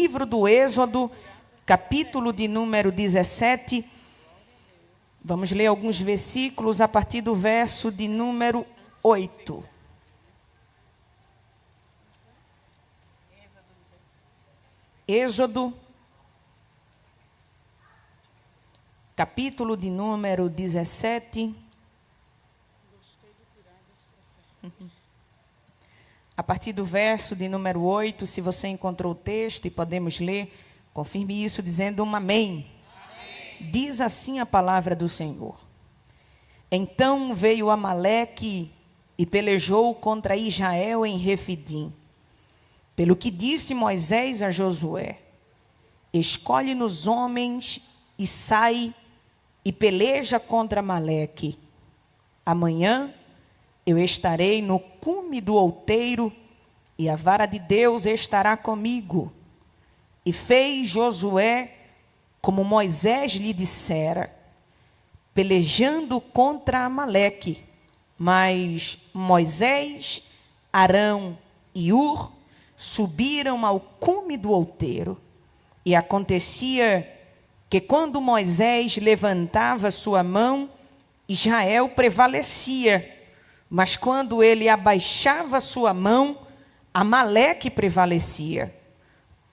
Livro do Êxodo, capítulo de número 17. Vamos ler alguns versículos a partir do verso de número 8. Êxodo, capítulo de número 17. A partir do verso de número 8, se você encontrou o texto e podemos ler, confirme isso dizendo um amém. Amém. Diz assim a palavra do Senhor. Então veio Amaleque e pelejou contra Israel em Refidim. Pelo que disse Moisés a Josué: escolhe-nos homens e sai e peleja contra Amaleque. Amanhã eu estarei no cume do outeiro, e a vara de Deus estará comigo. E fez Josué como Moisés lhe dissera, pelejando contra Amaleque. Mas Moisés, Arão e Ur subiram ao cume do outeiro. E acontecia que quando Moisés levantava sua mão, Israel prevalecia. Mas quando ele abaixava sua mão, Amaleque prevalecia.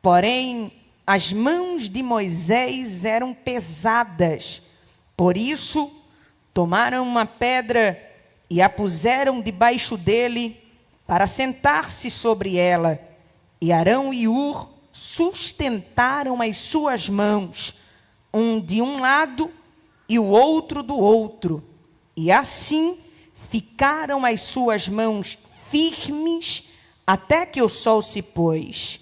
Porém, as mãos de Moisés eram pesadas. Por isso, tomaram uma pedra e a puseram debaixo dele para sentar-se sobre ela. E Arão e Ur sustentaram as suas mãos, um de um lado e o outro do outro. E assim ficaram as suas mãos firmes até que o sol se pôs.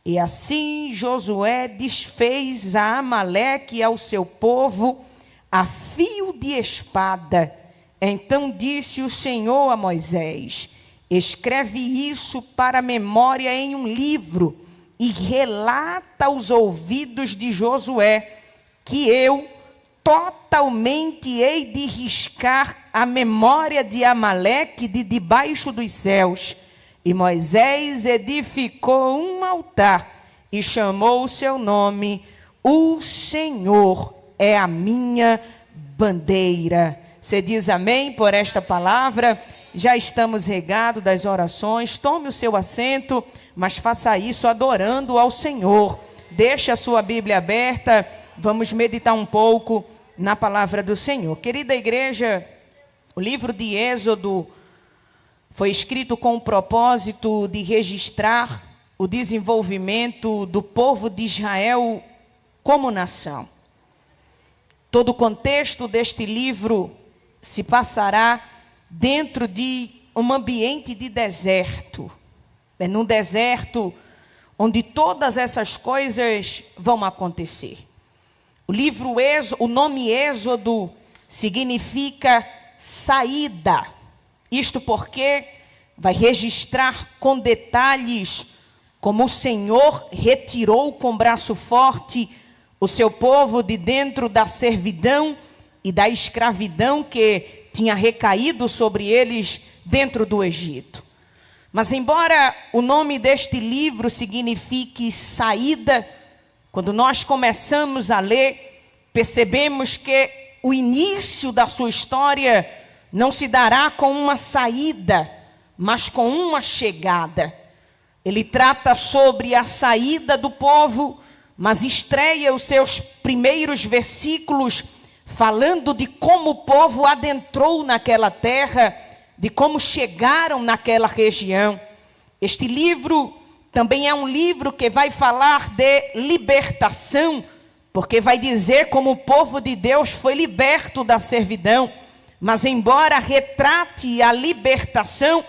E assim Josué desfez a Amaleque e ao seu povo a fio de espada. Então disse o Senhor a Moisés: escreve isso para memória em um livro e relata aos ouvidos de Josué que eu totalmente hei de riscar a memória de Amaleque de debaixo dos céus. E Moisés edificou um altar e chamou o seu nome: o Senhor é a minha bandeira. Você diz amém por esta palavra? Já estamos regados das orações. Tome o seu assento, mas faça isso adorando ao Senhor. Deixe a sua Bíblia aberta. Vamos meditar um pouco na palavra do Senhor. Querida igreja, o livro de Êxodo foi escrito com o propósito de registrar o desenvolvimento do povo de Israel como nação. Todo o contexto deste livro se passará dentro de um ambiente de deserto. É num deserto onde todas essas coisas vão acontecer. O nome Êxodo significa saída. Isto porque vai registrar com detalhes como o Senhor retirou com braço forte o seu povo de dentro da servidão e da escravidão que tinha recaído sobre eles dentro do Egito. Mas embora o nome deste livro signifique saída, quando nós começamos a ler, percebemos que o início da sua história não se dará com uma saída, mas com uma chegada. Ele trata sobre a saída do povo, mas estreia os seus primeiros versículos falando de como o povo adentrou naquela terra, de como chegaram naquela região. Este livro também é um livro que vai falar de libertação, porque vai dizer como o povo de Deus foi liberto da servidão. Mas embora retrate a libertação,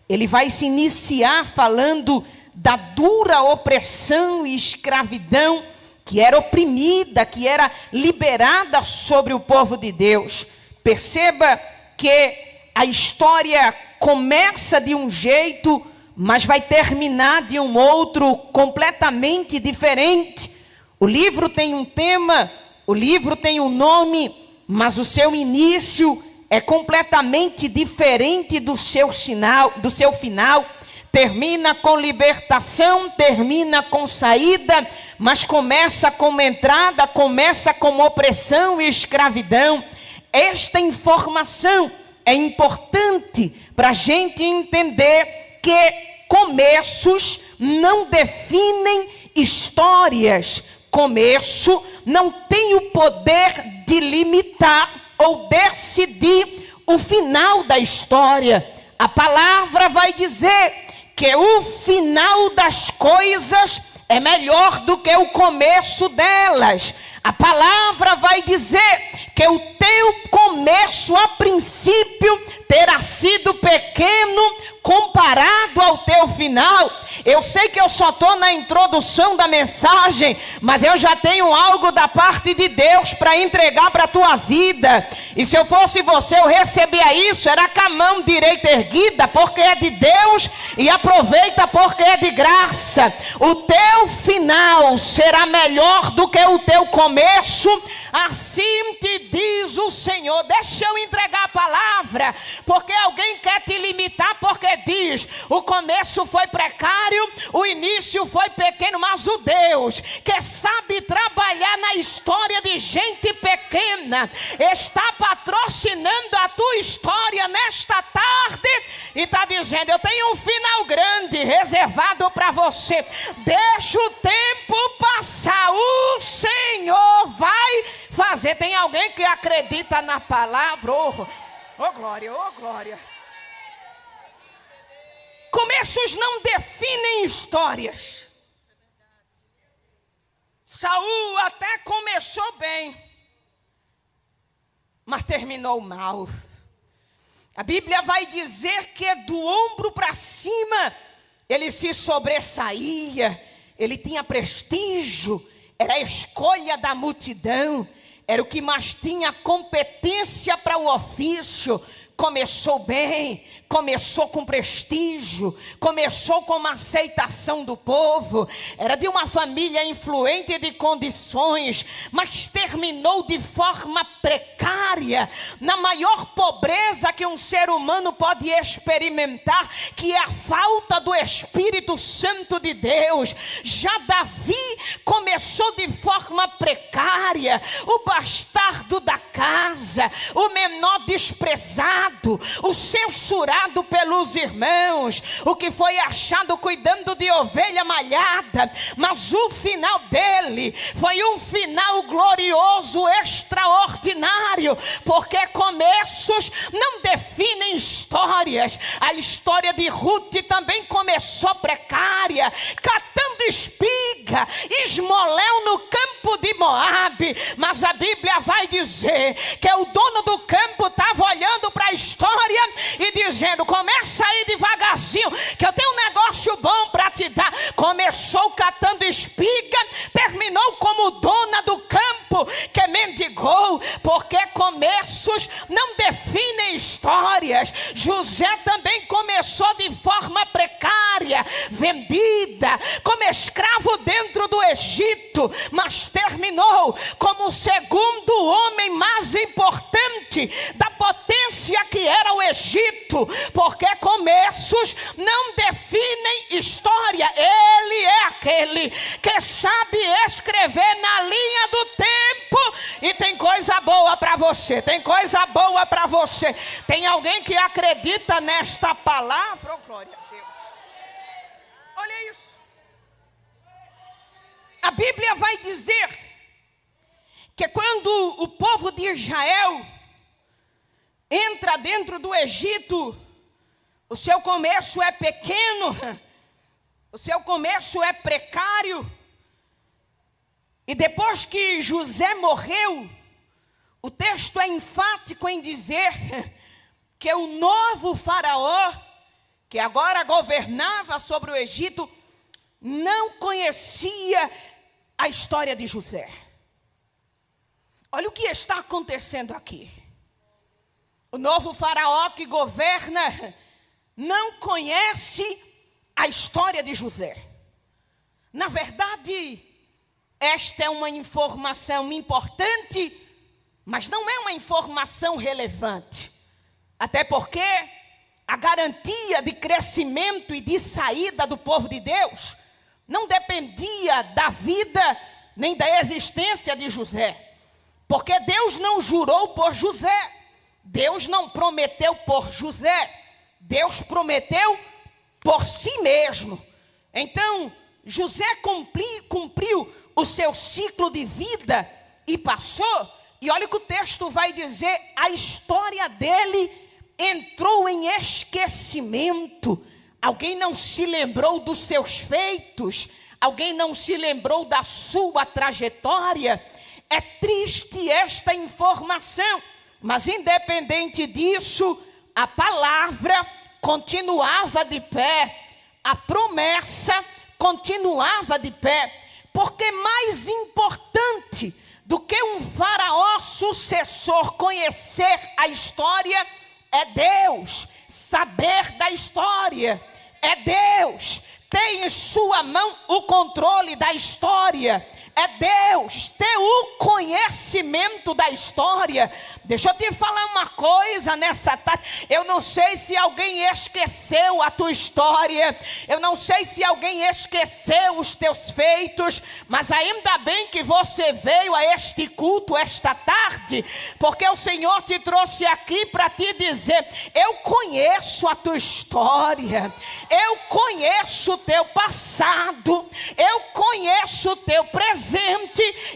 ele vai se iniciar falando da dura opressão e escravidão que era oprimida, que era liberada sobre o povo de Deus. Perceba que a história começa de um jeito, mas vai terminar de um outro completamente diferente. O livro tem um tema, o livro tem um nome, mas o seu início é completamente diferente do seu final. termina com libertação, termina com saída, mas começa com entrada, começa com opressão e escravidão. Esta informação é importante para a gente entender que começos não definem histórias. Começo não tem o poder de limitar ou decidir o final da história. A palavra vai dizer que o final das coisas é melhor do que o começo delas. A palavra vai dizer que o teu começo a princípio terá sido pequeno comparado ao teu final. Eu sei que eu só estou na introdução da mensagem, mas eu já tenho algo da parte de Deus para entregar para a tua vida. E se eu fosse você, eu recebia isso, era com a mão direita erguida, porque é de Deus, e aproveita porque é de graça. O teu final será melhor do que o teu começo, assim te diz o Senhor. Deixa eu entregar a palavra, porque alguém quer te limitar, porque diz, o começo foi precário, o início foi pequeno, mas o Deus que sabe trabalhar na história de gente pequena, está patrocinando a tua história nesta tarde, e está dizendo, eu tenho um final grande reservado para você. Deixa o tempo passar, o Senhor vai fazer. Tem alguém que acredita na palavra? Oh glória, oh glória. Começos não definem histórias. Saul até começou bem, mas terminou mal. A Bíblia vai dizer que do ombro para cima ele se sobressaía, ele tinha prestígio, era a escolha da multidão, era o que mais tinha competência para o ofício. Começou bem, começou com prestígio, começou com uma aceitação do povo, era de uma família influente de condições, mas terminou de forma precária, na maior pobreza que um ser humano pode experimentar, que é a falta do Espírito Santo de Deus. Já Davi começou de forma precária, o bastardo da casa, o menor desprezado, o censurado pelos irmãos, o que foi achado cuidando de ovelha malhada, mas o final dele foi um final glorioso, extraordinário, porque começos não definem histórias. A história de Ruth também começou precária, catando espiga, esmoléu no campo de Moabe, mas a Bíblia vai dizer que o dono do campo estava olhando para a história e dizendo, começa aí devagarzinho, que eu tenho um negócio bom para te dar. Começou catando espiga, terminou como dona do campo que mendigou, porque começos não definem histórias. José também começou de forma precária, vendida como escravo dentro do Egito, mas terminou como o segundo homem mais importante da potência que era o Egito, porque começos não definem história. Ele é aquele que sabe escrever na linha do tempo, e tem coisa boa para você, tem coisa boa para você. Tem alguém que acredita nesta palavra? Oh, glória a Deus. Olha isso. A Bíblia vai dizer que quando o povo de Israel entra dentro do Egito, o seu começo é pequeno, o seu começo é precário. E depois que José morreu, o texto é enfático em dizer que o novo faraó, que agora governava sobre o Egito, não conhecia a história de José. Olha o que está acontecendo aqui. O novo faraó que governa não conhece a história de José. Na verdade, esta é uma informação importante, mas não é uma informação relevante. Até porque a garantia de crescimento e de saída do povo de Deus não dependia da vida nem da existência de José. Porque Deus não jurou por José. Deus não prometeu por José. Deus prometeu por si mesmo. Então, José cumpriu o seu ciclo de vida e passou. E olha o que o texto vai dizer: a história dele entrou em esquecimento. Alguém não se lembrou dos seus feitos, alguém não se lembrou da sua trajetória. É triste esta informação, mas independente disso, a palavra continuava de pé, a promessa continuava de pé, porque mais importante do que um faraó sucessor conhecer a história é Deus saber da história, é Deus ter em sua mão o controle da história, é Deus ter o conhecimento da história. Deixa eu te falar uma coisa nessa tarde. Eu não sei se alguém esqueceu a tua história, eu não sei se alguém esqueceu os teus feitos, mas ainda bem que você veio a este culto esta tarde, porque o Senhor te trouxe aqui para te dizer: eu conheço a tua história, eu conheço o teu passado, eu conheço o teu presente,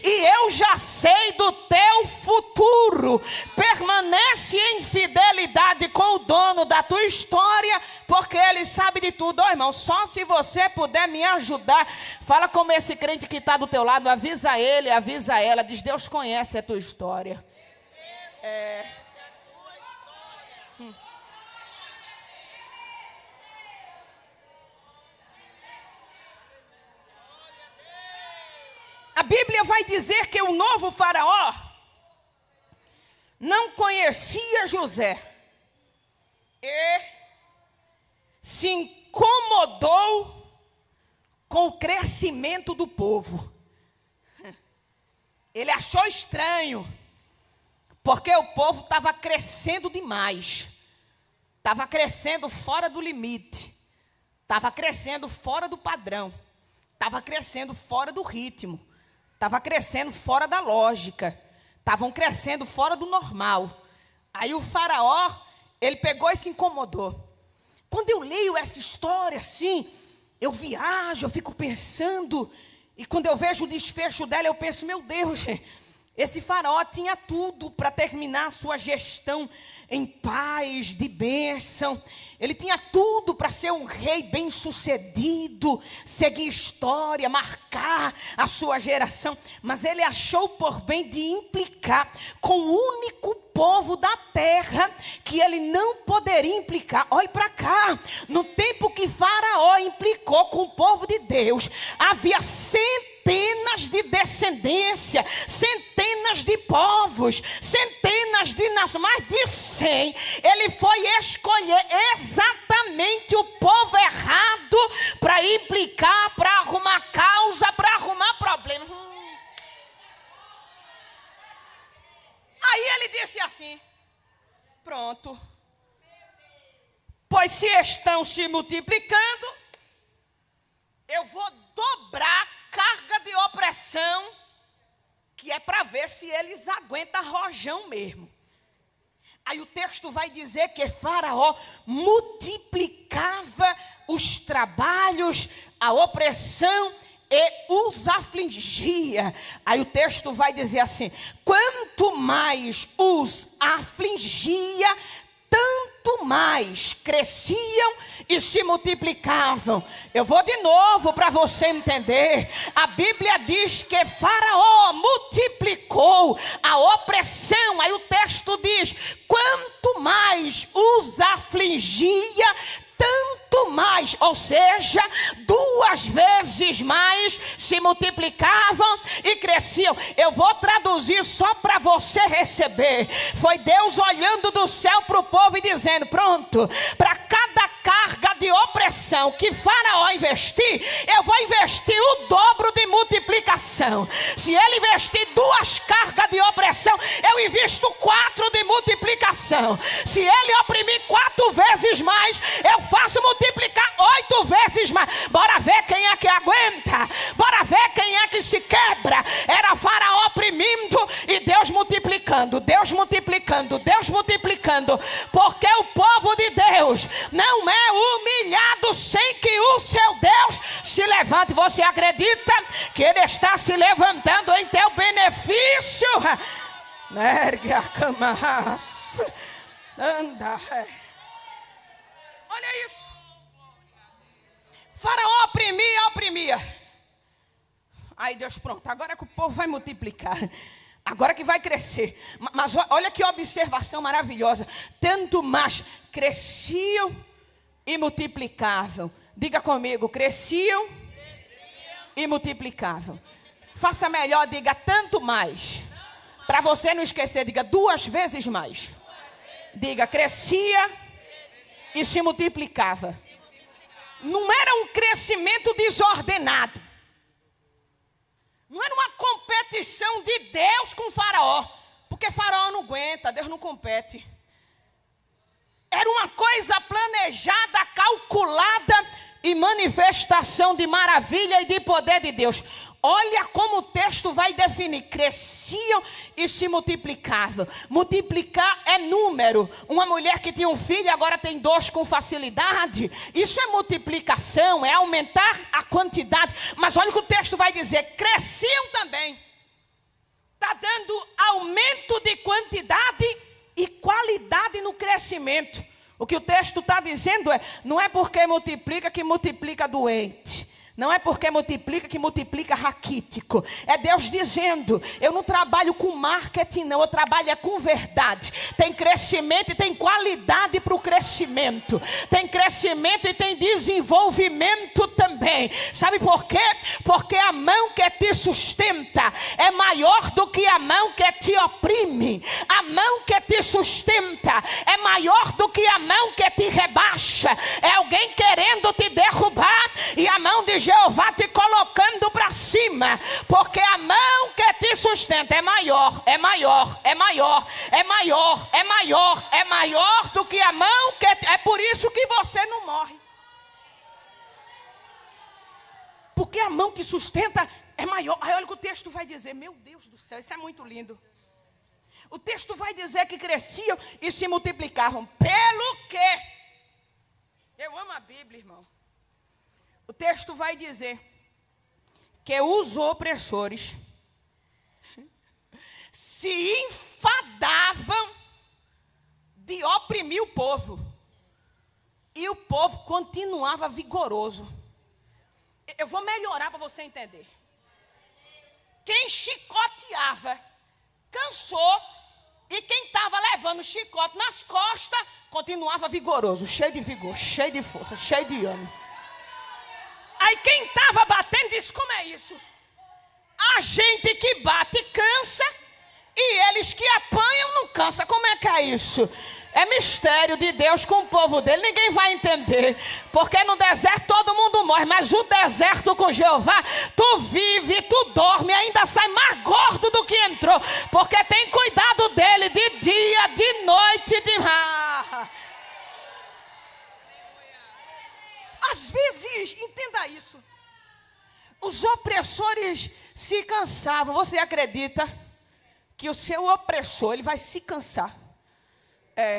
e eu já sei do teu futuro. Permanece em fidelidade com o dono da tua história, porque ele sabe de tudo. Irmão, só se você puder me ajudar, fala como esse crente que está do teu lado, avisa ele, avisa ela, diz: Deus conhece a tua história. A Bíblia vai dizer que o novo faraó não conhecia José e se incomodou com o crescimento do povo. Ele achou estranho, porque o povo estava crescendo demais, estava crescendo fora do limite, estava crescendo fora do padrão, estava crescendo fora do ritmo, estava crescendo fora da lógica, estavam crescendo fora do normal. Aí o faraó, ele pegou e se incomodou. Quando eu leio essa história assim, eu viajo, eu fico pensando, e quando eu vejo o desfecho dela, eu penso: meu Deus, esse faraó tinha tudo para terminar a sua gestão em paz, de bênção. Ele tinha tudo para ser um rei bem sucedido, seguir história, marcar a sua geração. Mas ele achou por bem de implicar com o único povo da terra que ele não poderia implicar. Olhe para cá, no tempo que Faraó implicou com o povo de Deus, havia centenas de descendência, centenas de povos, centenas de nações, mais de 100. Ele foi escolher exatamente o povo errado para implicar, para arrumar causa, para arrumar problema. Aí ele disse assim: pronto, pois se estão se multiplicando, eu vou dobrar a carga de opressão, que é para ver se eles aguentam rojão mesmo. Aí o texto vai dizer que Faraó multiplicava os trabalhos, a opressão, e os afligia. Aí o texto vai dizer assim: quanto mais os afligia, tanto mais cresciam e se multiplicavam. Eu vou de novo para você entender. A Bíblia diz que Faraó multiplicou a opressão. Aí o texto diz: quanto mais os afligia, tanto mais, ou seja, 2 vezes mais se multiplicavam e cresciam. Eu vou traduzir só para você receber. Foi Deus olhando do céu para o povo e dizendo: pronto, para cada carga de opressão que Faraó investir, eu vou investir o dobro de multiplicação. Se ele investir 2 cargas de opressão, eu invisto 4 de multiplicação. Se ele oprimir 4 vezes mais, eu faço multiplicar 8 vezes mais. Bora ver quem é que aguenta. Bora ver quem é que se quebra. Era Faraó oprimindo e Deus multiplicando, Deus multiplicando, Deus multiplicando. Porque o povo de Deus não é humilhado sem que o seu Deus se levante. Você acredita que ele está se levantando em teu benefício? Ergue a cama, anda. Olha isso. Faraó oprimia. Aí Deus, pronto, agora que o povo vai multiplicar, agora que vai crescer. Mas olha que observação maravilhosa. Tanto mais cresciam e multiplicavam. Diga comigo, cresciam e multiplicavam. Faça melhor, diga tanto mais. Para você não esquecer, diga 2 vezes mais. Diga, crescia e se multiplicava. Não era um crescimento desordenado. Não era uma competição de Deus com Faraó. Porque Faraó não aguenta, Deus não compete. Era uma coisa planejada, calculada e manifestação de maravilha e de poder de Deus. Olha como o texto vai definir. Cresciam e se multiplicavam. Multiplicar é número. Uma mulher que tinha um filho e agora tem 2 com facilidade. Isso é multiplicação, é aumentar a quantidade. Mas olha o que o texto vai dizer. Cresciam também. Está dando aumento de quantidade e qualidade no crescimento. O que o texto está dizendo é, não é porque multiplica que multiplica doente. Não é porque multiplica que multiplica raquítico. É Deus dizendo, eu não trabalho com marketing não, eu trabalho com verdade. Tem crescimento e tem qualidade para o crescimento. Tem crescimento e tem desenvolvimento também. Sabe por quê? Porque a mão que te sustenta é maior do que a mão que te oprime. A mão que te sustenta é maior do que a mão que te rebaixa. É alguém querendo te derrubar e a mão de Jeová te colocando para cima, porque a mão que te sustenta é maior do que a mão que é por isso que você não morre, porque a mão que sustenta é maior. Aí olha o que o texto vai dizer, meu Deus do céu, isso é muito lindo. O texto vai dizer que cresciam e se multiplicavam, pelo que eu amo a Bíblia, irmão. O texto vai dizer que os opressores se enfadavam de oprimir o povo. E o povo continuava vigoroso. Eu vou melhorar para você entender. Quem chicoteava, cansou. E quem estava levando chicote nas costas, continuava vigoroso, cheio de vigor, cheio de força, cheio de ânimo. Aí quem estava batendo disse, como é isso? A gente que bate cansa e eles que apanham não cansa. Como é que é isso? É mistério de Deus com o povo dele. Ninguém vai entender. Porque no deserto todo mundo morre. Mas o deserto com Jeová, tu vive, tu dorme, ainda sai mais gordo do que entrou. Porque tem cuidado dele de dia, de noite, de... Às vezes, entenda isso, os opressores se cansavam. Você acredita que o seu opressor, ele vai se cansar?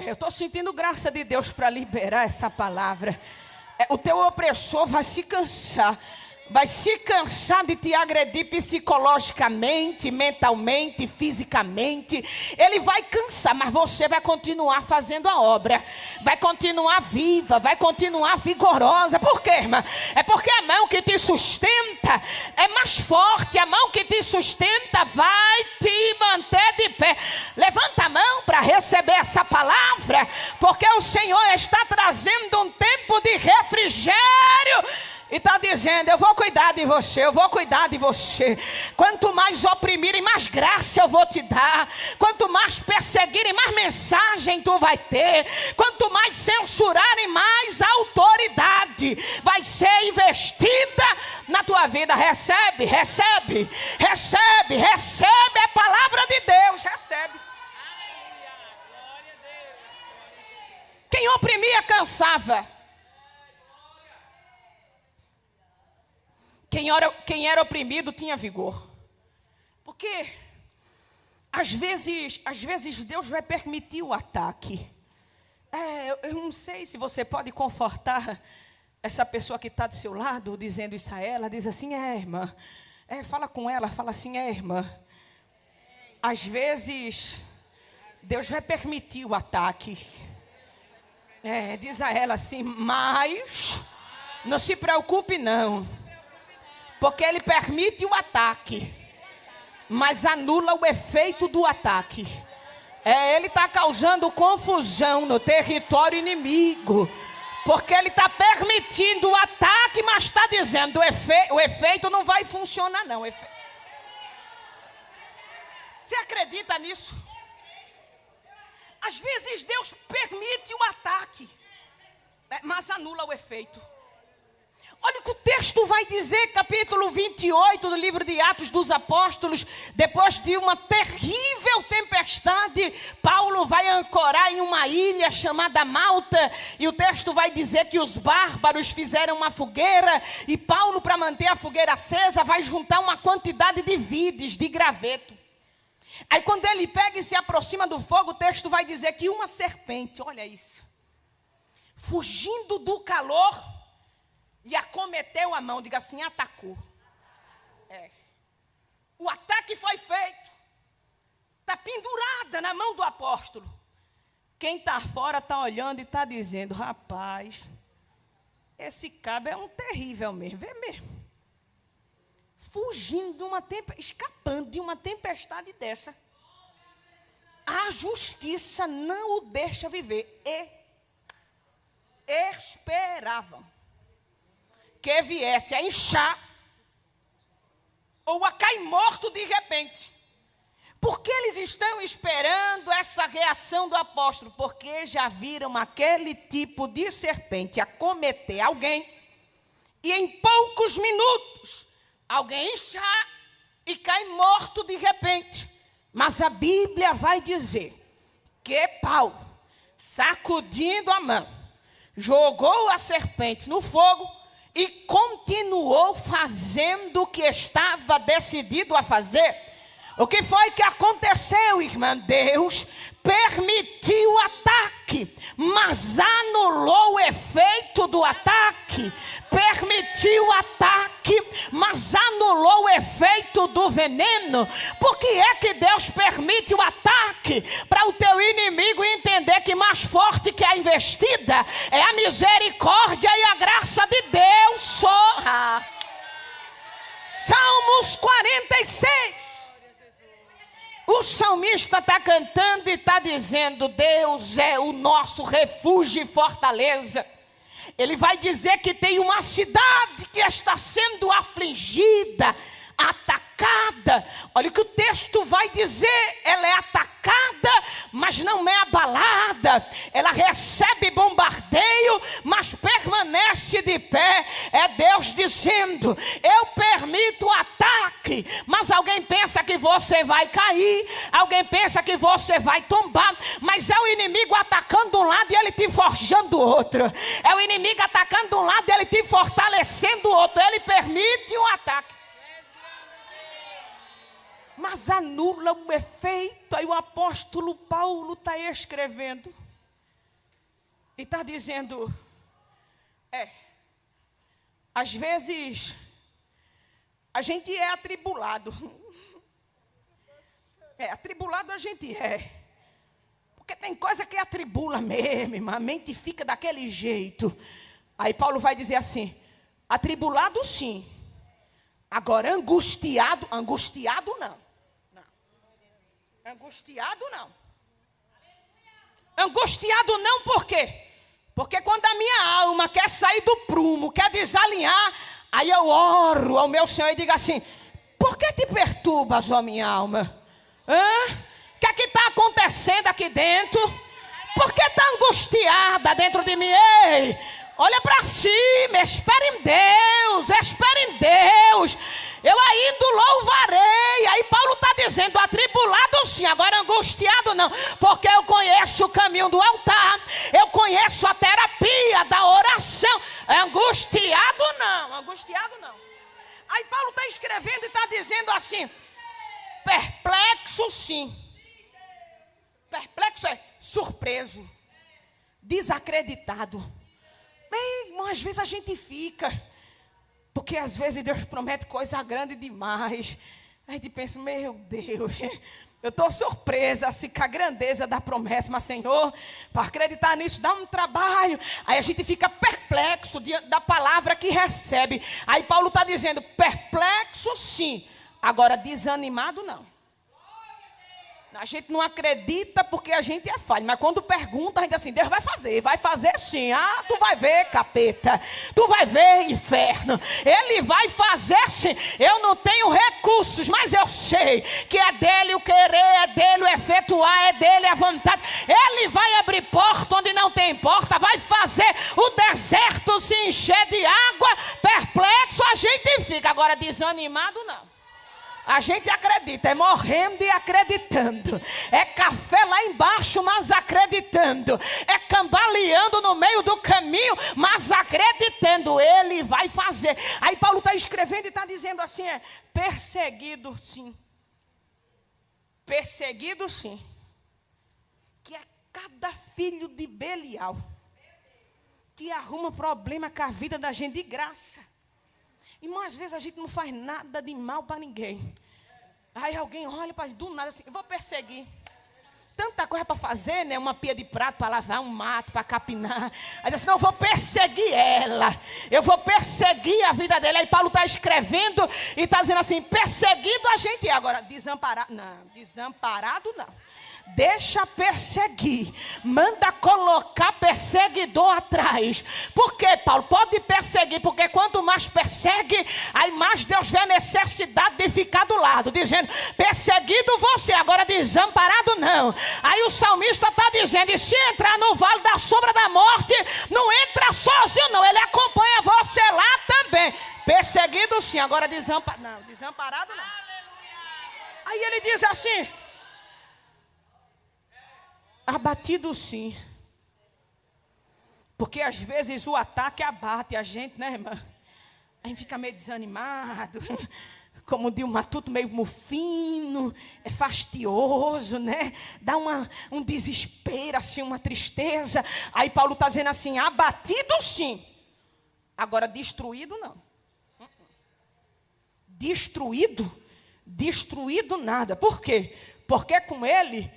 Eu estou sentindo graça de Deus para liberar essa palavra. O teu opressor vai se cansar. Vai se cansar de te agredir psicologicamente, mentalmente, fisicamente. Ele vai cansar, mas você vai continuar fazendo a obra. Vai continuar viva, vai continuar vigorosa. Por quê, irmã? É porque a mão que te sustenta é mais forte. A mão que te sustenta vai te manter de pé. Levanta a mão para receber essa palavra, porque o Senhor está trazendo um tempo de refrigério. E está dizendo, dizendo: eu vou cuidar de você, eu vou cuidar de você. Quanto mais oprimirem, mais graça eu vou te dar. Quanto mais perseguirem, mais mensagem tu vai ter. Quanto mais censurarem, mais autoridade vai ser investida na tua vida. Recebe, recebe, recebe, recebe a palavra de Deus, recebe. Quem oprimia cansava. Quem era oprimido tinha vigor. Porque às vezes Deus vai permitir o ataque. Eu não sei se você pode confortar essa pessoa que está do seu lado, dizendo isso a ela. Diz assim: irmã. Fala com ela, fala assim: irmã. Às vezes Deus vai permitir o ataque. Diz a ela assim: mas não se preocupe não, porque Ele permite o ataque, mas anula o efeito do ataque. Ele está causando confusão no território inimigo, porque Ele está permitindo o ataque, mas está dizendo: o efeito não vai funcionar não. Você acredita nisso? Às vezes Deus permite o ataque, mas anula o efeito. Olha o que o texto vai dizer, capítulo 28 do livro de Atos dos Apóstolos. Depois de uma terrível tempestade, Paulo vai ancorar em uma ilha chamada Malta. E o texto vai dizer que os bárbaros fizeram uma fogueira. E Paulo, para manter a fogueira acesa, vai juntar uma quantidade de vides, de graveto. Aí quando ele pega e se aproxima do fogo, o texto vai dizer que uma serpente, olha isso, fugindo do calor, e acometeu a mão. Diga assim: atacou. O ataque foi feito. Está pendurada na mão do apóstolo. Quem está fora está olhando e está dizendo: rapaz, esse cabo é um terrível mesmo. Vê mesmo. Fugindo de uma escapando de uma tempestade dessa. A justiça não o deixa viver. E esperavam que viesse a inchar ou a cair morto de repente. Por que eles estão esperando essa reação do apóstolo? Porque já viram aquele tipo de serpente acometer alguém e em poucos minutos alguém inchar e cai morto de repente. Mas a Bíblia vai dizer que Paulo, sacudindo a mão, jogou a serpente no fogo e continuou fazendo o que estava decidido a fazer. O que foi que aconteceu, irmã? Deus permitiu o ataque, mas anulou o efeito do ataque. Permitiu o ataque, mas anulou o efeito do veneno. Por que é que Deus permite o ataque? Para o teu inimigo entender que mais forte que a investida é a misericórdia e a graça de Deus. Salmos 46. O salmista está cantando e está dizendo: Deus é o nosso refúgio e fortaleza. Ele vai dizer que tem uma cidade que está sendo afligida, atacada. Olha o que o texto vai dizer: ela é atacada, mas não é abalada. Ela recebe bombardeio, mas permanece de pé. É Deus dizendo: eu permito o ataque, mas alguém pensa que você vai cair, alguém pensa que você vai tombar, mas é o inimigo atacando um lado e ele te forjando o outro. É o inimigo atacando um lado e ele te fortalecendo o outro. Ele permite o ataque, mas anula o efeito. Aí o apóstolo Paulo está escrevendo e está dizendo: às vezes a gente é atribulado. Atribulado a gente é. Porque tem coisa que atribula mesmo, irmã. A mente fica daquele jeito. Aí Paulo vai dizer assim: atribulado sim. Agora angustiado não. Angustiado não. Angustiado não, por quê? Porque quando a minha alma quer sair do prumo, quer desalinhar, Aí eu oro ao meu Senhor e digo assim: por que te perturbas, ó minha alma? O que é que está acontecendo aqui dentro? Por que está angustiada dentro de mim? Ei, olha para cima, espere em Deus, espere em Deus. Eu ainda louvarei. Aí Paulo está dizendo: atribulado sim, agora angustiado não, porque eu conheço o caminho do altar, eu conheço a terapia da oração. Angustiado não, angustiado não. Aí Paulo está escrevendo e está dizendo assim: perplexo sim. Perplexo é surpreso, desacreditado. Bem, às vezes a gente fica, porque às vezes Deus promete coisa grande demais. A gente pensa: meu Deus, eu estou surpresa assim, com a grandeza da promessa, mas Senhor, para acreditar nisso dá um trabalho. Aí a gente fica perplexo diante da palavra que recebe. Aí Paulo está dizendo: perplexo sim, agora desanimado não. A gente não acredita porque a gente é falho, mas quando pergunta, a gente diz assim: Deus vai fazer sim. Ah, tu vai ver, capeta, tu vai ver, inferno, Ele vai fazer sim. Eu não tenho recursos, mas eu sei que é dele o querer, é dele o efetuar, é dele a vontade. Ele vai abrir porta onde não tem porta, vai fazer o deserto se encher de água. Perplexo a gente fica, agora desanimado não. A gente acredita, é morrendo e acreditando. É café lá embaixo, mas acreditando. É cambaleando no meio do caminho, mas acreditando. Ele vai fazer. Aí Paulo está escrevendo e está dizendo assim: perseguido sim. Perseguido sim. Que é cada filho de Belial que arruma problema com a vida da gente de graça. Irmão, às vezes a gente não faz nada de mal para ninguém. Aí alguém olha para do nada assim: eu vou perseguir. Tanta coisa para fazer, né? Uma pia de prato para lavar, um mato para capinar. Aí diz assim: não, eu vou perseguir ela. Eu vou perseguir a vida dela. Aí Paulo está escrevendo e está dizendo assim: perseguido a gente é. Agora, desamparado não. Desamparado não. Deixa perseguir, manda colocar perseguidor atrás. Por quê, Paulo? Pode perseguir, porque quanto mais persegue, aí mais Deus vê a necessidade de ficar do lado, dizendo: perseguido você, agora desamparado não. Aí o salmista está dizendo: e se entrar no vale da sombra da morte, não entra sozinho não, ele acompanha você lá também. Perseguido sim, agora desamparado não. Aí ele diz assim: abatido sim. Porque às vezes o ataque abate a gente, né, irmã? A gente fica meio desanimado, como de um matuto meio mufino, é fastioso, né? Dá um desespero, assim, uma tristeza. Aí Paulo está dizendo assim: abatido sim, agora destruído não. Destruído nada. Por quê? Porque com ele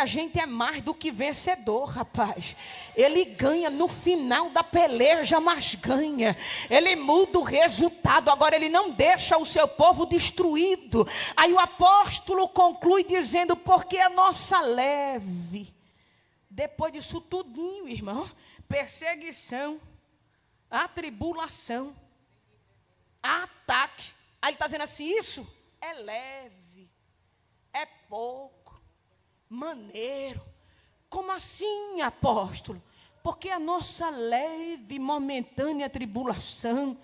a gente é mais do que vencedor, rapaz. Ele ganha no final da peleja, mas ganha. Ele muda o resultado. Agora ele não deixa o seu povo destruído. Aí o apóstolo conclui dizendo: porque a nossa leve, depois disso tudinho, irmão, perseguição, atribulação, ataque. Aí ele está dizendo assim: isso é leve, é pouco, maneiro. Como assim, apóstolo? Porque a nossa leve, momentânea tribulação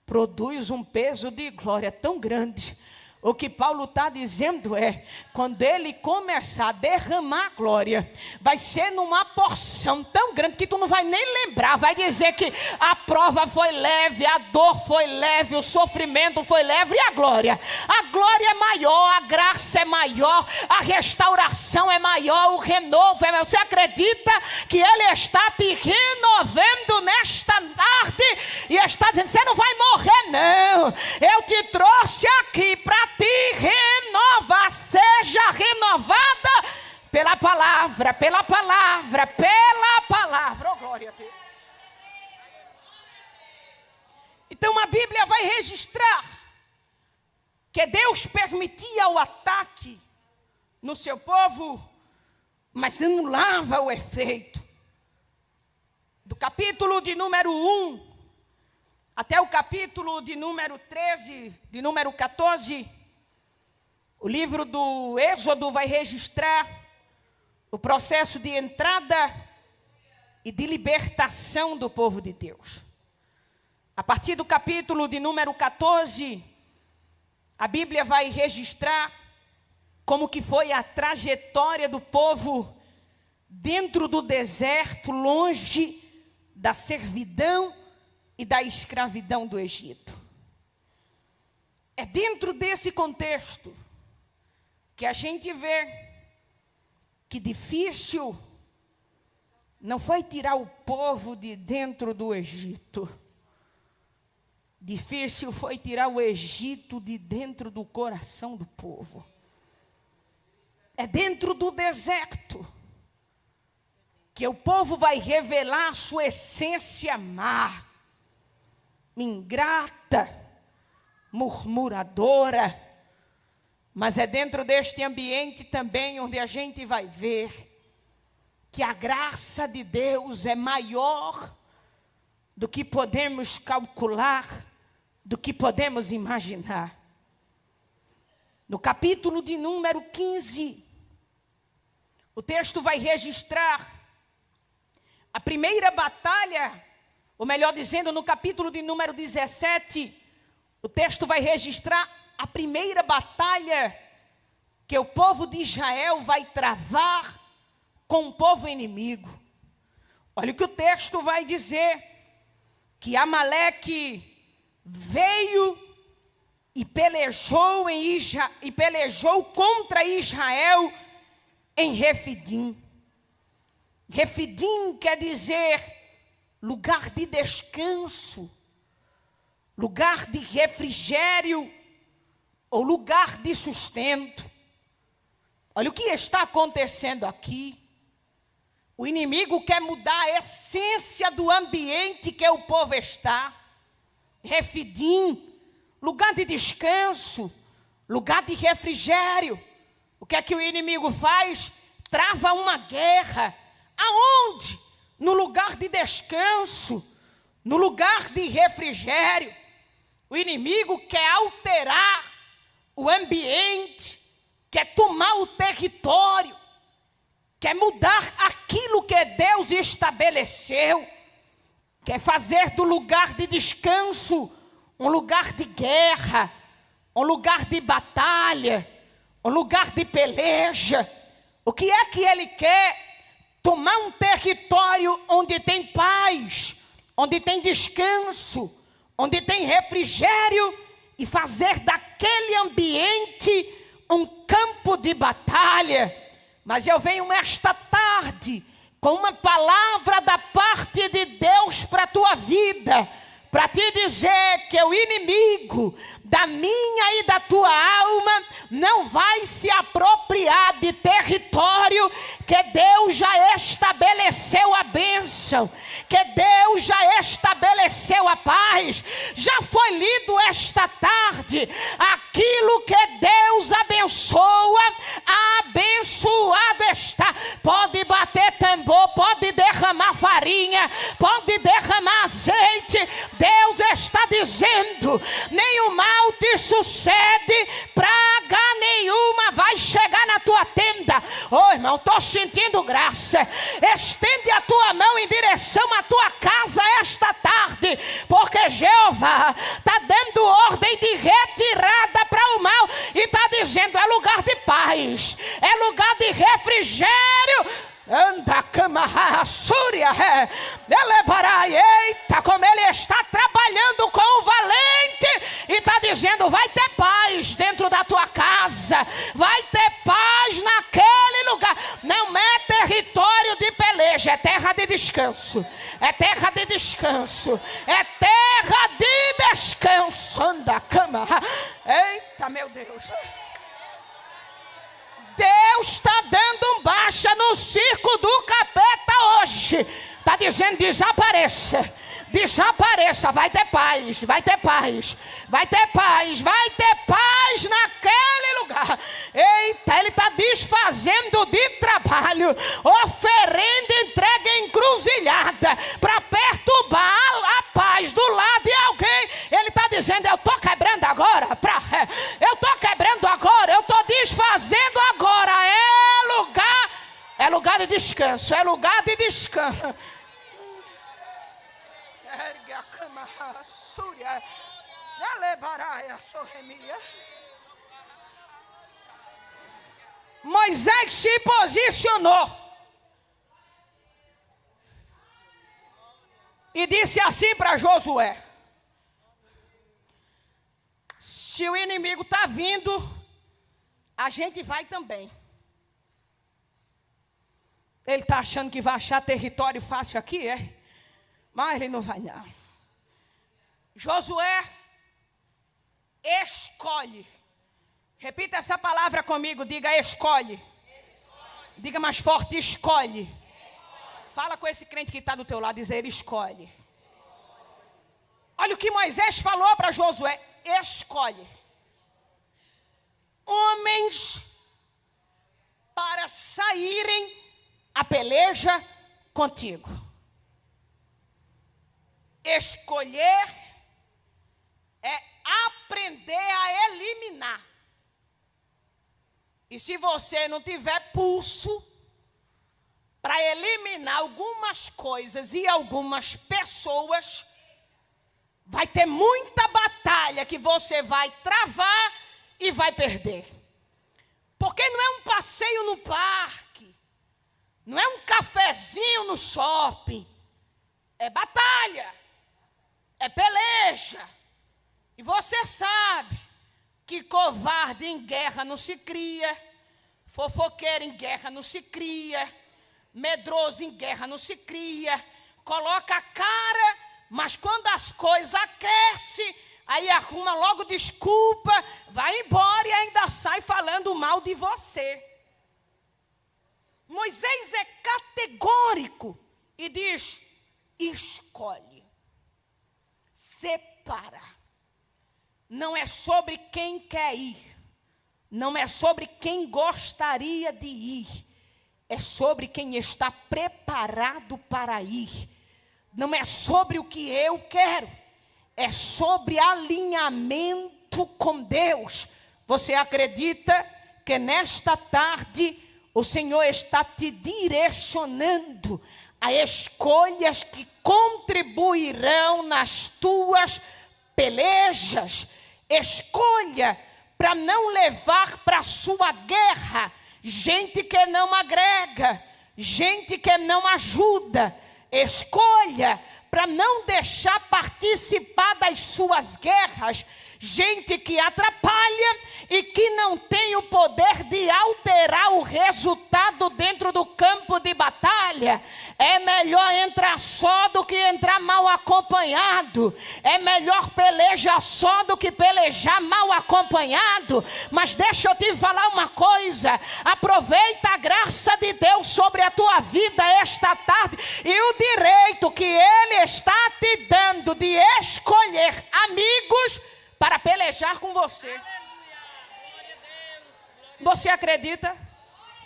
produz um peso de glória tão grande. O que Paulo está dizendo é: quando ele começar a derramar a glória, vai ser numa porção tão grande que tu não vai nem lembrar. Vai dizer que a prova foi leve, a dor foi leve, o sofrimento foi leve, e a glória é maior, a graça é maior, a restauração é maior, o renovo é maior. Você acredita que ele está te renovando nesta tarde e está dizendo: você não vai morrer não, eu te trouxe aqui para te renovar. Seja renovada pela palavra, oh glória a Deus. Então a Bíblia vai registrar que Deus permitia o ataque no seu povo, mas anulava o efeito. Do capítulo de número 1 até o capítulo de número 13, de número 14, o livro do Êxodo vai registrar o processo de entrada e de libertação do povo de Deus. A partir do capítulo de número 14, a Bíblia vai registrar como que foi a trajetória do povo dentro do deserto, longe da servidão e da escravidão do Egito. É dentro desse contexto que a gente vê que difícil não foi tirar o povo de dentro do Egito. Difícil foi tirar o Egito de dentro do coração do povo. É dentro do deserto que o povo vai revelar a sua essência má, ingrata, murmuradora. Mas é dentro deste ambiente também onde a gente vai ver que a graça de Deus é maior do que podemos calcular, do que podemos imaginar. No capítulo de número 15, o texto vai registrar a primeira batalha, ou melhor dizendo, no capítulo de número 17, o texto vai registrar a primeira batalha que o povo de Israel vai travar com o povo inimigo. Olha o que o texto vai dizer, que Amaleque veio e pelejou contra Israel em Refidim. Refidim quer dizer lugar de descanso, lugar de refrigério ou lugar de sustento. Olha o que está acontecendo aqui. O inimigo quer mudar a essência do ambiente que o povo está. Refidim, lugar de descanso, lugar de refrigério. O que é que o inimigo faz? Trava uma guerra. Aonde? No lugar de descanso, no lugar de refrigério. O inimigo quer alterar o ambiente, quer tomar o território, quer mudar aquilo que Deus estabeleceu, quer fazer do lugar de descanso um lugar de guerra, um lugar de batalha, um lugar de peleja. O que é que ele quer? Tomar um território onde tem paz, onde tem descanso, onde tem refrigério e fazer daquele ambiente um campo de batalha. Mas eu venho esta tarde com uma palavra da parte de Deus para a tua vida, para te dizer que o inimigo da minha e da tua alma não vai se apropriar de território que Deus já estabeleceu a bênção, que Deus já estabeleceu a paz. Já foi lido esta tarde, aquilo que Deus abençoa, abençoado está. Pode bater tambor, pode derramar farinha, pode derramar azeite. Deus está dizendo, nenhum mal te sucede, praga nenhuma vai chegar na tua tenda. Oh, irmão, estou sentindo graça. Estende a tua mão em direção à tua casa esta tarde, porque Jeová está dando ordem de retirada para o mal e está dizendo, é lugar de paz, é lugar de refrigério. Anda, cama, súria, eita, como ele está trabalhando com o valente e está dizendo, vai ter paz dentro da tua casa, vai ter paz naquele lugar. Não é território de peleja, é terra de descanso, é terra de descanso, é terra de descanso. Anda, cama, eita, meu Deus. Deus está dando um baixa no circo do capeta hoje. Está dizendo, desapareça, desapareça, vai ter paz, vai ter paz, vai ter paz, vai ter paz naquele lugar. Eita, ele está desfazendo de trabalho, oferenda, entrega encruzilhada, para perturbar a paz do lado de alguém. descanso, é lugar de descanso. Ergue a cama, Súria, Alebaraia, Sorremia. Moisés se posicionou e disse assim para Josué: se o inimigo está vindo, a gente vai também. Ele está achando que vai achar território fácil aqui, é? Mas ele não vai não. Josué escolhe. Repita essa palavra comigo, diga escolhe. Diga mais forte, escolhe. Fala com esse crente que está do teu lado, diz ele escolhe. Olha o que Moisés falou para Josué, escolhe homens para saírem a peleja contigo. Escolher é aprender a eliminar. E se você não tiver pulso para eliminar algumas coisas e algumas pessoas, vai ter muita batalha que você vai travar e vai perder. Porque não é um passeio no parque, não é um cafezinho no shopping, é batalha, é peleja. E você sabe que covarde em guerra não se cria, fofoqueiro em guerra não se cria, medroso em guerra não se cria, coloca a cara, mas quando as coisas aquecem, aí arruma logo desculpa, vai embora e ainda sai falando mal de você. Moisés é categórico e diz: escolhe, separa. Não é sobre quem quer ir, não é sobre quem gostaria de ir, é sobre quem está preparado para ir. Não é sobre o que eu quero, é sobre alinhamento com Deus. Você acredita que nesta tarde o Senhor está te direcionando a escolhas que contribuirão nas tuas pelejas? Escolha para não levar para a sua guerra gente que não agrega, gente que não ajuda. Escolha para não deixar participar das suas guerras gente que atrapalha e que não tem o poder de alterar o resultado dentro do campo de batalha. É melhor entrar só do que entrar mal acompanhado. É melhor pelejar só do que pelejar mal acompanhado. Mas deixa eu te falar uma coisa: aproveita a graça de Deus sobre a tua vida esta tarde e o direito que Ele está te dando de escolher amigos para pelejar com você. Você acredita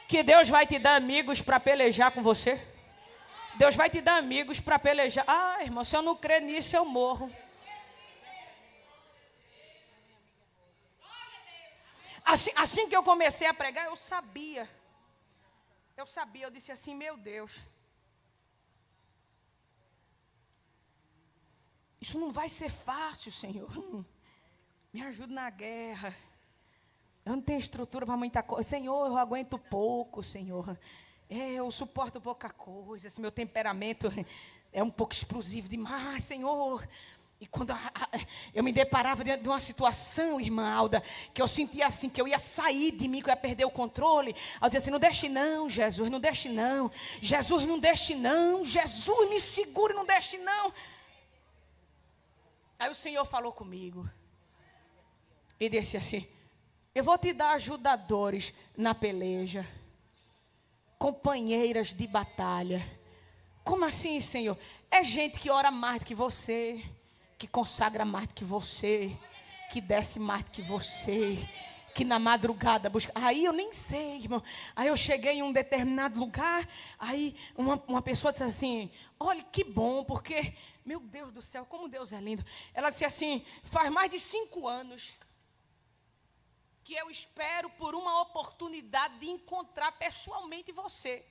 que Deus vai te dar amigos para pelejar com você? Deus vai te dar amigos para pelejar. Ah, irmão, se eu não crer nisso, eu morro. Assim que eu comecei a pregar, eu sabia, eu disse assim: meu Deus, isso não vai ser fácil, Senhor. Me ajuda na guerra. Eu não tenho estrutura para muita coisa. Senhor, eu aguento pouco, Senhor. Eu suporto pouca coisa. Esse meu temperamento é um pouco explosivo demais, Senhor. E quando eu me deparava diante de uma situação, irmã Alda, que eu sentia assim, que eu ia sair de mim, que eu ia perder o controle. Eu dizia assim: não deixe não, Jesus, não deixe não. Jesus, não deixe não. Jesus, me segure, não deixe não. Aí o Senhor falou comigo e disse assim: eu vou te dar ajudadores na peleja, companheiras de batalha. Como assim, Senhor? É gente que ora mais do que você, que consagra mais do que você, que desce mais do que você, que na madrugada busca. Aí eu nem sei, irmão. Aí eu cheguei em um determinado lugar, aí uma pessoa disse assim: olha que bom, porque, meu Deus do céu, como Deus é lindo. Ela disse assim: faz mais de 5 anos que eu espero por uma oportunidade de encontrar pessoalmente você.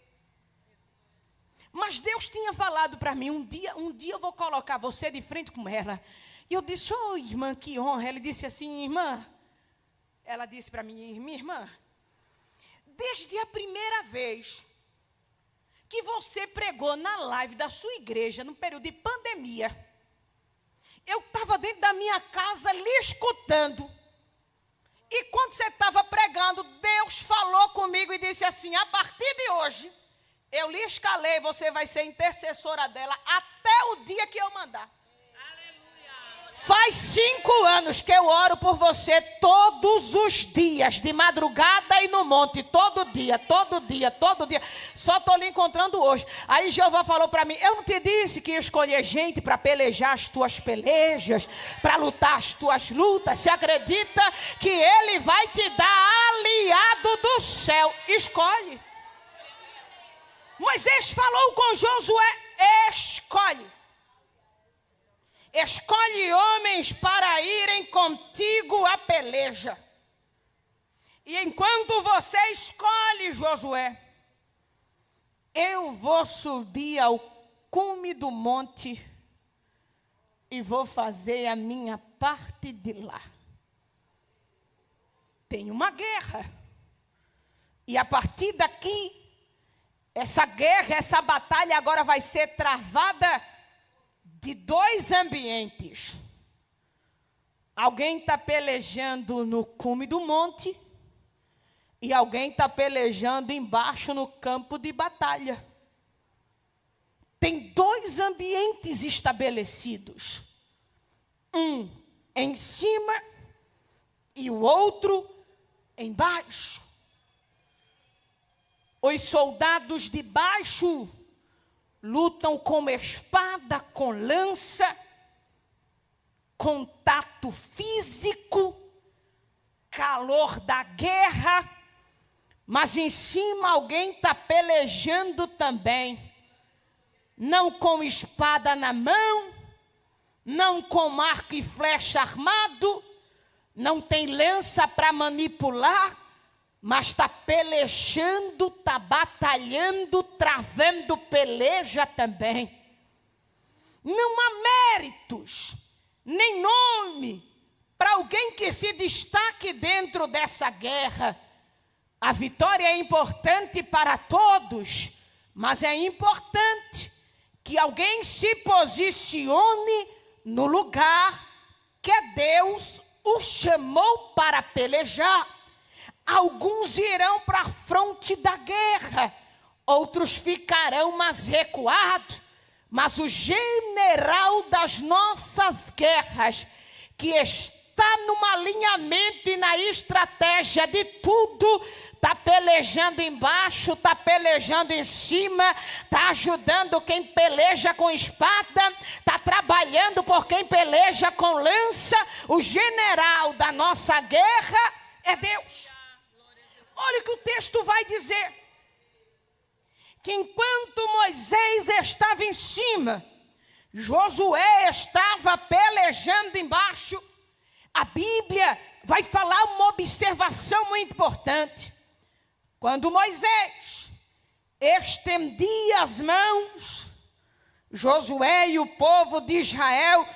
Mas Deus tinha falado para mim, um dia eu vou colocar você de frente com ela. E eu disse, oh irmã, que honra. Ele disse assim, irmã, ela disse para mim, minha irmã, desde a primeira vez que você pregou na live da sua igreja, no período de pandemia, eu estava dentro da minha casa lhe escutando. E quando você estava pregando, Deus falou comigo e disse assim, a partir de hoje, eu lhe escalei, você vai ser intercessora dela até o dia que eu mandar. Faz 5 anos que eu oro por você todos os dias, de madrugada e no monte, todo dia. Só estou lhe encontrando hoje. Aí Jeová falou para mim, eu não te disse que ia escolher gente para pelejar as tuas pelejas, para lutar as tuas lutas. Se acredita que Ele vai te dar aliado do céu. Escolhe. Moisés falou com Josué, escolhe. Escolhe homens para irem contigo à peleja. E enquanto você escolhe, Josué, eu vou subir ao cume do monte e vou fazer a minha parte de lá. Tem uma guerra. E a partir daqui, essa guerra, essa batalha agora vai ser travada de 2 ambientes. Alguém está pelejando no cume do monte e alguém está pelejando embaixo no campo de batalha. Tem 2 ambientes estabelecidos. Um em cima e o outro embaixo. Os soldados de baixo lutam com espada, com lança, contato físico, calor da guerra, mas em cima alguém está pelejando também, não com espada na mão, não com arco e flecha armado, não tem lança para manipular, mas está pelejando, está batalhando, travando peleja também. Não há méritos, nem nome, para alguém que se destaque dentro dessa guerra. A vitória é importante para todos, mas é importante que alguém se posicione no lugar que Deus o chamou para pelejar. Alguns irão para a fronte da guerra, outros ficarão mais recuados, mas o general das nossas guerras, que está no alinhamento e na estratégia de tudo, está pelejando embaixo, está pelejando em cima, está ajudando quem peleja com espada, está trabalhando por quem peleja com lança. O general da nossa guerra é Deus. Olha o que o texto vai dizer. Que enquanto Moisés estava em cima, Josué estava pelejando embaixo. A Bíblia vai falar uma observação muito importante. Quando Moisés estendia as mãos, Josué e o povo de Israel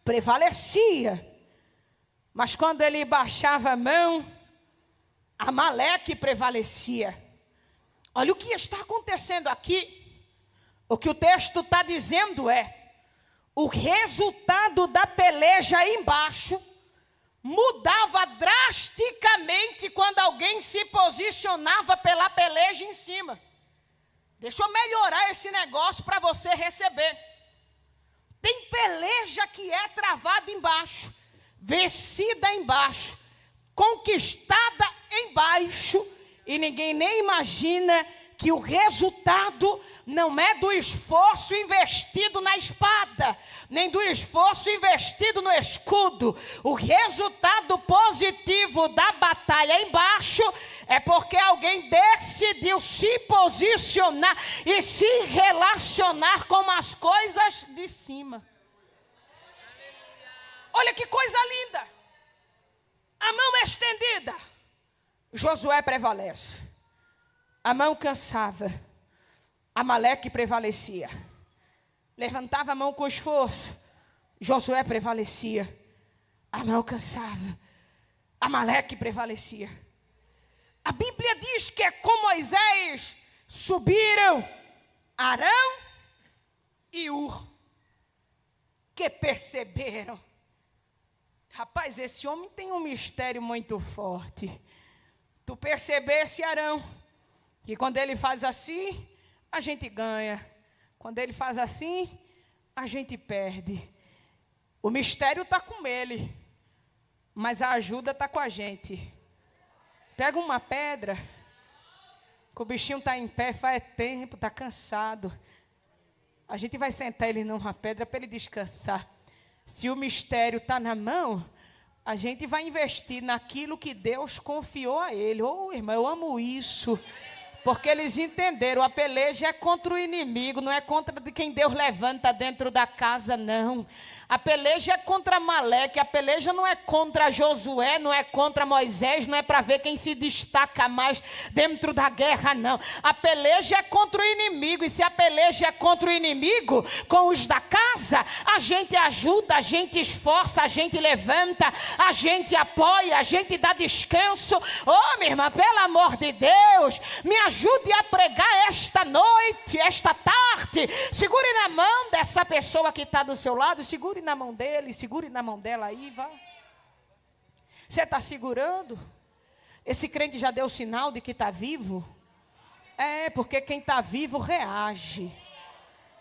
prevalecia. Mas quando ele baixava a mão, Amaleque prevalecia. Olha o que está acontecendo aqui. O que o texto está dizendo é: o resultado da peleja embaixo mudava drasticamente quando alguém se posicionava pela peleja em cima. Deixa eu melhorar esse negócio para você receber. Tem peleja que é travada embaixo, vencida embaixo, conquistada embaixo, e ninguém nem imagina que o resultado não é do esforço investido na espada, nem do esforço investido no escudo. O resultado positivo da batalha embaixo é porque alguém decidiu se posicionar e se relacionar com as coisas de cima. Olha que coisa linda. A mão estendida, Josué prevalece. A mão cansava, Amaleque prevalecia. Levantava a mão com esforço, Josué prevalecia. A mão cansava, Amaleque prevalecia. A Bíblia diz que é com Moisés subiram Arão e Ur, que perceberam. Rapaz, esse homem tem um mistério muito forte. Tu percebesse, Arão, que quando ele faz assim, a gente ganha. Quando ele faz assim, a gente perde. O mistério está com ele, mas a ajuda está com a gente. Pega uma pedra, que o bichinho está em pé, faz tempo, está cansado. A gente vai sentar ele numa pedra para ele descansar. Se o mistério está na mão, a gente vai investir naquilo que Deus confiou a ele. Oh, irmão, eu amo isso. Porque eles entenderam, a peleja é contra o inimigo, não é contra de quem Deus levanta dentro da casa, não. A peleja é contra Amaleque, a peleja não é contra Josué, não é contra Moisés, não é para ver quem se destaca mais dentro da guerra, não. A peleja é contra o inimigo, e se a peleja é contra o inimigo, com os da casa, a gente ajuda, a gente esforça, a gente levanta, a gente apoia, a gente dá descanso. Oh, minha irmã, pelo amor de Deus, me ajude a pregar esta noite, esta tarde. Segure na mão dessa pessoa que está do seu lado, segure na mão dele, segure na mão dela aí, vá. Você está segurando? Esse crente já deu sinal de que está vivo? É, porque quem está vivo reage.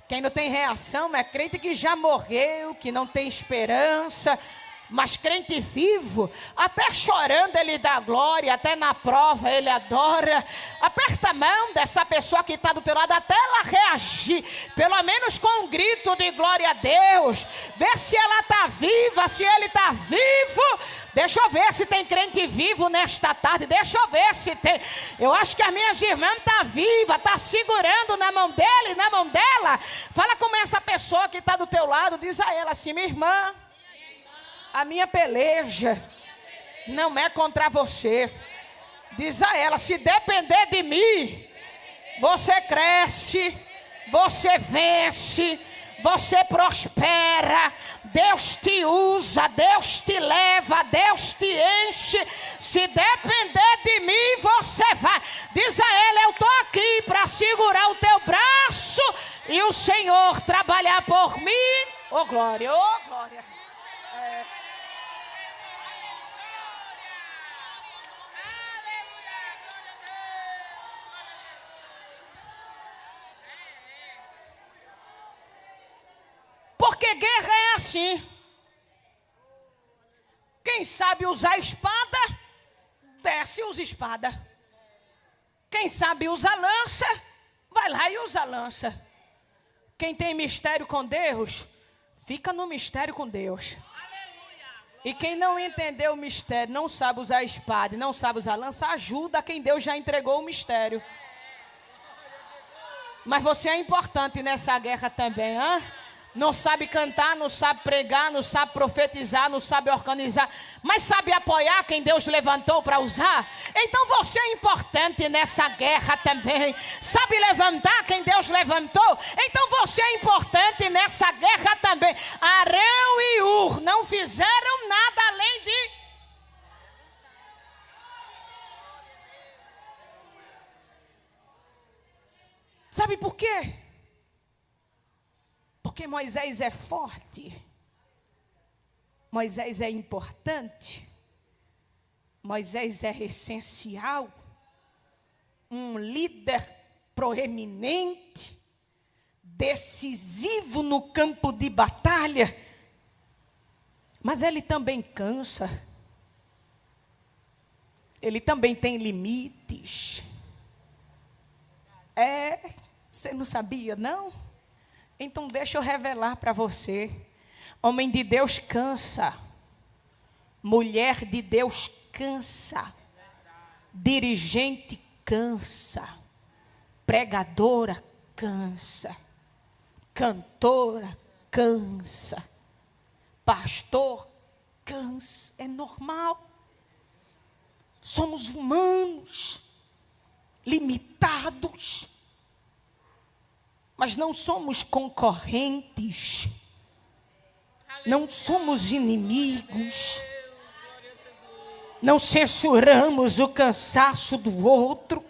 Quem não tem reação é crente que já morreu, que não tem esperança. Mas crente vivo, até chorando ele dá glória, até na prova ele adora. Aperta a mão dessa pessoa que está do teu lado, até ela reagir, pelo menos com um grito de glória a Deus. Vê se ela está viva, se ele está vivo. Deixa eu ver se tem crente vivo nesta tarde, deixa eu ver se tem. Eu acho que as minhas irmãs estão vivas, está segurando na mão dele, na mão dela. Fala com essa pessoa que está do teu lado, diz a ela assim: minha irmã, a minha peleja não é contra você. Diz a ela: se depender de mim, você cresce, você vence, você prospera, Deus te usa, Deus te leva, Deus te enche. Se depender de mim, você vai. Diz a ela: eu estou aqui para segurar o teu braço e o Senhor trabalhar por mim. Oh glória, oh glória. Porque guerra é assim. Quem sabe usar espada, desce e usa espada. Quem sabe usar lança, vai lá e usa lança. Quem tem mistério com Deus, fica no mistério com Deus. E quem não entendeu o mistério, não sabe usar espada e não sabe usar lança, ajuda quem Deus já entregou o mistério. Mas você é importante nessa guerra também, hein? Não sabe cantar, não sabe pregar, não sabe profetizar, não sabe organizar, mas sabe apoiar quem Deus levantou para usar. Então você é importante nessa guerra também. Sabe levantar quem Deus levantou? Então você é importante nessa guerra também. Arão e Ur não fizeram nada além de... Sabe por quê? Porque Moisés é forte, Moisés é importante, Moisés é essencial, um líder proeminente, decisivo no campo de batalha, mas ele também cansa, ele também tem limites. Você não sabia, não? Então deixa eu revelar para você. Homem de Deus cansa. Mulher de Deus cansa. Dirigente cansa. Pregadora cansa. Cantora cansa. Pastor cansa. É normal. Somos humanos. Limitados. Mas não somos concorrentes. Não somos inimigos. Não censuramos o cansaço do outro.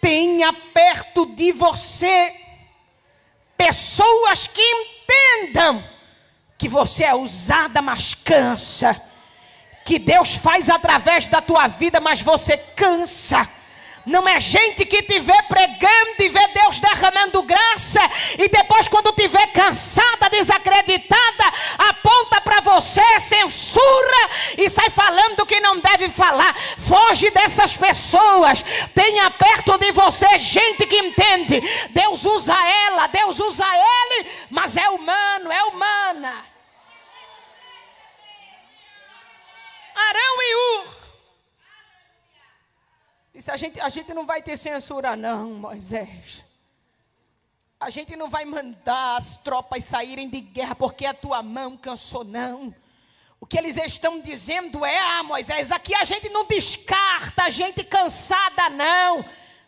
Tenha perto de você pessoas que entendam que você é usada, mas cansa. Que Deus faz através da tua vida, mas você cansa. Não é gente que te vê pregando e vê Deus derramando graça e depois quando te vê cansada, desacreditada, aponta para você, censura e sai falando que não deve falar. Foge dessas pessoas. Tenha perto de você gente que entende. Deus usa ela, Deus usa ele, mas é humano, é humana. Arão e Ur. Disse, a gente não vai ter censura não, Moisés. A gente não vai mandar as tropas saírem de guerra porque a tua mão cansou, não. O que eles estão dizendo é, Moisés, aqui a gente não descarta a gente cansada, não.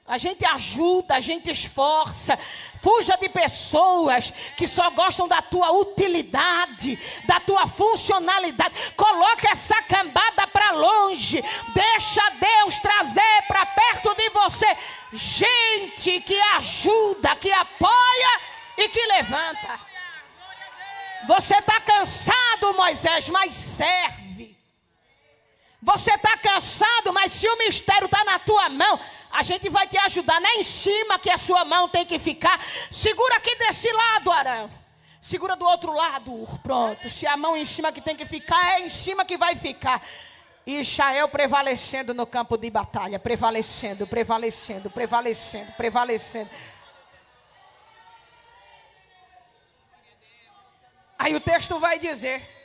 A gente ajuda, a gente esforça. Fuja de pessoas que só gostam da tua utilidade, da tua funcionalidade. Coloca essa cambada para longe. Deixa Deus trazer para perto de você gente que ajuda, que apoia e que levanta. Você está cansado, Moisés, mas serve. Você está cansado, mas se o mistério está na tua mão, a gente vai te ajudar. Não é em cima que a sua mão tem que ficar. Segura aqui desse lado, Arão. Segura do outro lado. Pronto. Se a mão em cima que tem que ficar, é em cima que vai ficar. E Israel prevalecendo no campo de batalha. Prevalecendo, prevalecendo, prevalecendo, prevalecendo. Aí o texto vai dizer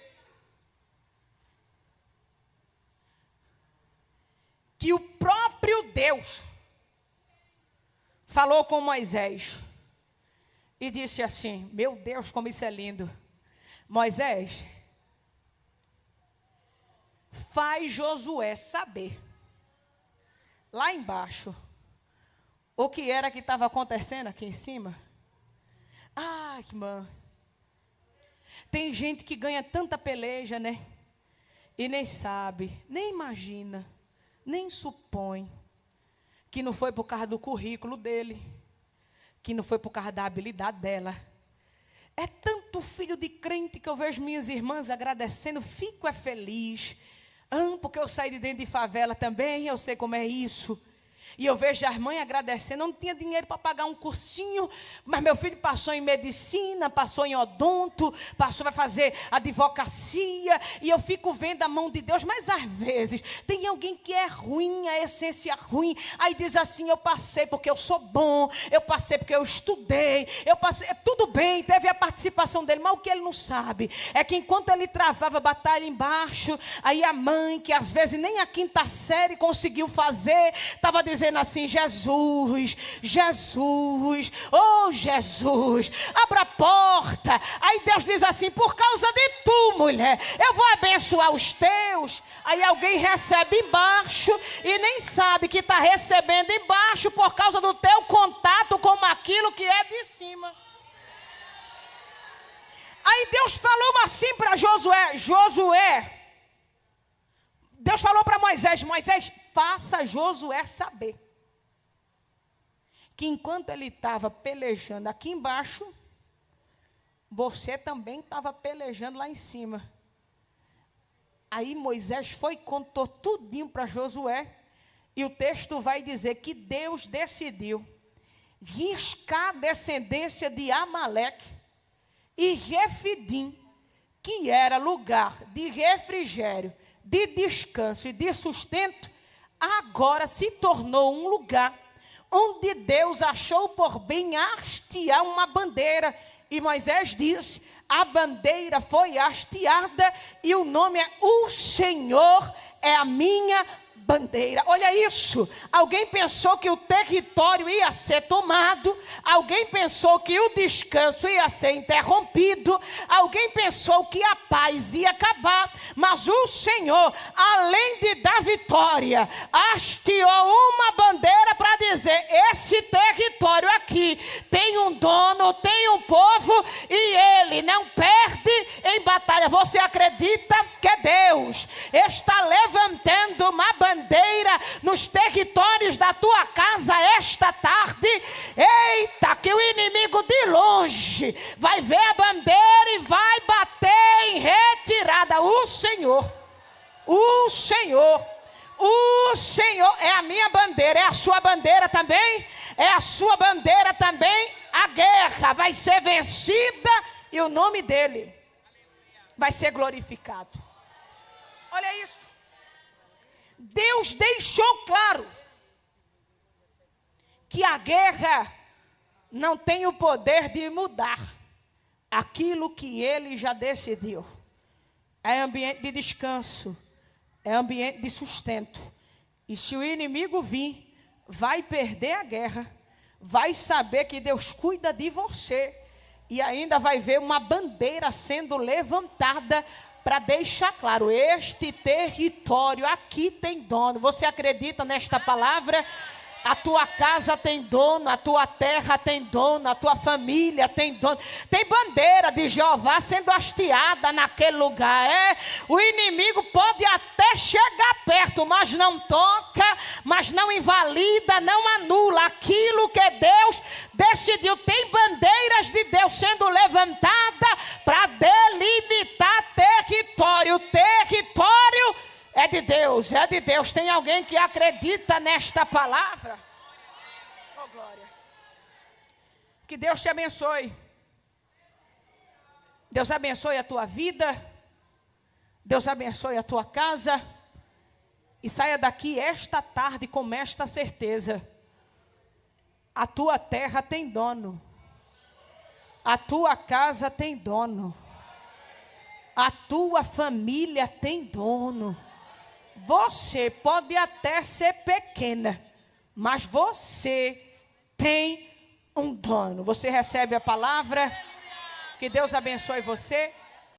que o próprio Deus falou com Moisés e disse assim, meu Deus, como isso é lindo. Moisés, faz Josué saber, lá embaixo, o que era que estava acontecendo aqui em cima. Ah, irmã, tem gente que ganha tanta peleja, né? E nem sabe, nem imagina, nem supõe que não foi por causa do currículo dele, que não foi por causa da habilidade dela. É tanto filho de crente que eu vejo minhas irmãs agradecendo, fico feliz. Porque eu saí de dentro de favela também, eu sei como é isso. E eu vejo as mães agradecendo, eu não tinha dinheiro para pagar um cursinho, mas meu filho passou em medicina, passou em odonto, vai fazer advocacia, e eu fico vendo a mão de Deus, mas às vezes tem alguém que é ruim, a essência ruim, aí diz assim, eu passei porque eu sou bom, eu passei porque eu estudei, eu passei, tudo bem, teve a participação dele, mas o que ele não sabe, é que enquanto ele travava batalha embaixo, aí a mãe, que às vezes nem a 5ª série conseguiu fazer, estava dizendo assim, Jesus, Jesus, oh Jesus, abra a porta. Aí Deus diz assim, por causa de tu, mulher, eu vou abençoar os teus. Aí alguém recebe embaixo e nem sabe que está recebendo embaixo por causa do teu contato com aquilo que é de cima. Aí Deus falou assim para Josué, Deus falou para Moisés, faça Josué saber que enquanto ele estava pelejando aqui embaixo, você também estava pelejando lá em cima. Aí Moisés foi e contou tudinho para Josué, e o texto vai dizer que Deus decidiu riscar a descendência de Amaleque e Refidim, que era lugar de refrigério, de descanso e de sustento, agora se tornou um lugar onde Deus achou por bem hastear uma bandeira. E Moisés disse, a bandeira foi hasteada e o nome é, o Senhor é a minha bandeira. Olha isso. Alguém pensou que o território ia ser tomado. Alguém pensou que o descanso ia ser interrompido. Alguém pensou que a paz ia acabar. Mas o Senhor, além de dar vitória, hasteou uma bandeira para dizer: esse território aqui tem um dono, tem um povo, e ele não perde em batalha. Você acredita que Deus está levantando uma bandeira nos territórios da tua casa esta tarde? Eita, que o inimigo de longe vai ver a bandeira e vai bater em retirada. O Senhor é a minha bandeira. É a sua bandeira também? É a sua bandeira também? A guerra vai ser vencida e o nome dele vai ser glorificado. Olha isso. Deus deixou claro que a guerra não tem o poder de mudar aquilo que ele já decidiu. É ambiente de descanso, é ambiente de sustento. E se o inimigo vir, vai perder a guerra, vai saber que Deus cuida de você e ainda vai ver uma bandeira sendo levantada para deixar claro: este território aqui tem dono. Você acredita nesta palavra? A tua casa tem dono, a tua terra tem dono, a tua família tem dono. Tem bandeira de Jeová sendo hasteada naquele lugar. O inimigo pode até chegar perto, mas não toca, mas não invalida, não anula aquilo que Deus decidiu. Tem bandeiras de Deus sendo levantada para delimitar território. Território é de Deus, é de Deus. Tem alguém que acredita nesta palavra? Oh, glória. Que Deus te abençoe. Deus abençoe a tua vida. Deus abençoe a tua casa. E saia daqui esta tarde com esta certeza: a tua terra tem dono. A tua casa tem dono. A tua família tem dono. Você pode até ser pequena, mas você tem um dono. Você recebe a palavra? Que Deus abençoe você.